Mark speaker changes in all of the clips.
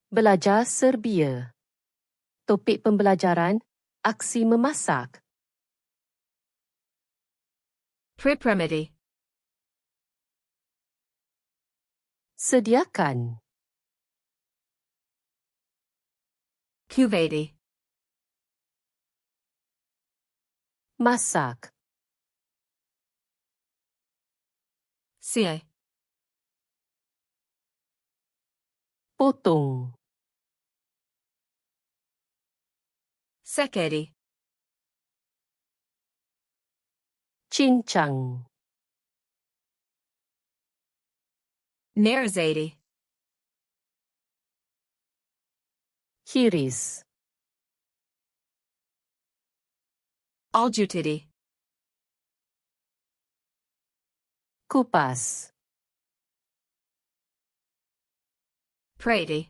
Speaker 1: Belajar Serbia. Topik pembelajaran, aksi memasak.
Speaker 2: Pripremiti.
Speaker 1: Sediakan.
Speaker 2: Kuvati.
Speaker 1: Masak.
Speaker 2: Sia.
Speaker 1: Potong.
Speaker 2: Sekeri.
Speaker 1: Cincang.
Speaker 2: Nerzati.
Speaker 1: Hiris.
Speaker 2: Aljutiti.
Speaker 1: Kupas.
Speaker 2: Prati.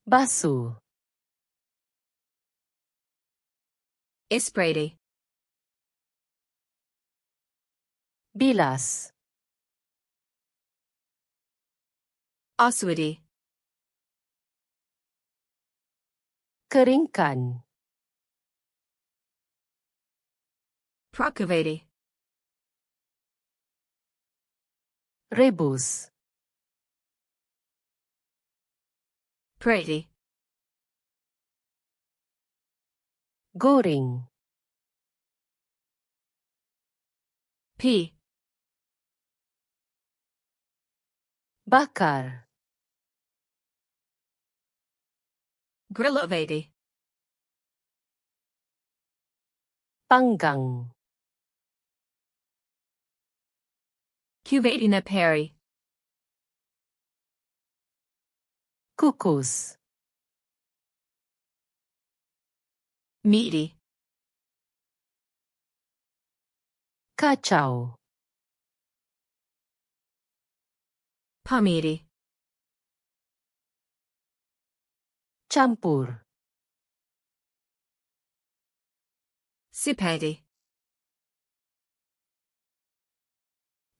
Speaker 1: Basuh.
Speaker 2: Isprati.
Speaker 1: Bilas.
Speaker 2: Aswadi.
Speaker 1: Keringkan.
Speaker 2: Prakavati.
Speaker 1: Rebus.
Speaker 2: Prati.
Speaker 1: Goreng.
Speaker 2: P.
Speaker 1: Bakar.
Speaker 2: Grilovati.
Speaker 1: Panggang.
Speaker 2: Kuvatina peri.
Speaker 1: Kukus.
Speaker 2: Meaty.
Speaker 1: Kacau.
Speaker 2: Pamiti.
Speaker 1: Campur.
Speaker 2: Sipati.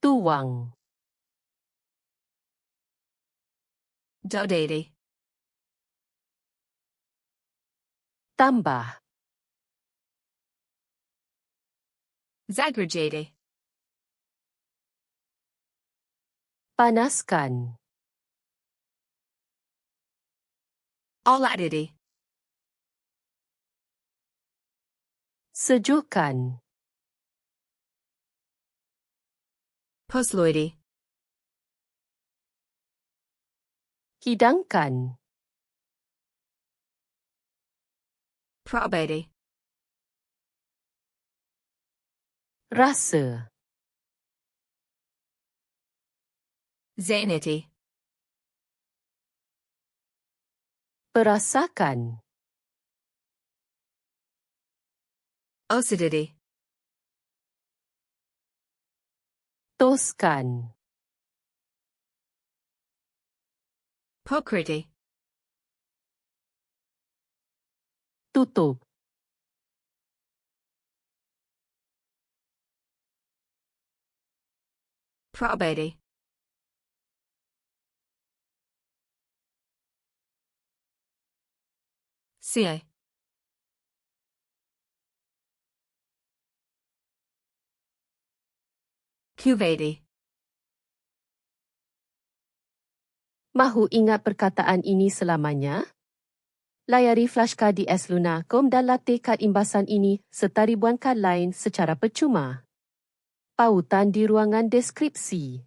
Speaker 1: Tuang.
Speaker 2: Dodati.
Speaker 1: Tambah.
Speaker 2: Zagrajati.
Speaker 1: Panaskan.
Speaker 2: Aladiti.
Speaker 1: Sejukkan.
Speaker 2: Pusluiti.
Speaker 1: Hidangkan.
Speaker 2: Probati.
Speaker 1: Rasa.
Speaker 2: Zanity.
Speaker 1: Perasakan.
Speaker 2: Ocidity.
Speaker 1: Toskan.
Speaker 2: Pokriti.
Speaker 1: Tutup.
Speaker 2: Probati. Sia. Kuvati.
Speaker 1: Mahu ingat perkataan ini selamanya? Layari flashcard di sluna.com dan latih kad imbasan ini serta ribuan kad lain secara percuma. Pautan di ruangan deskripsi.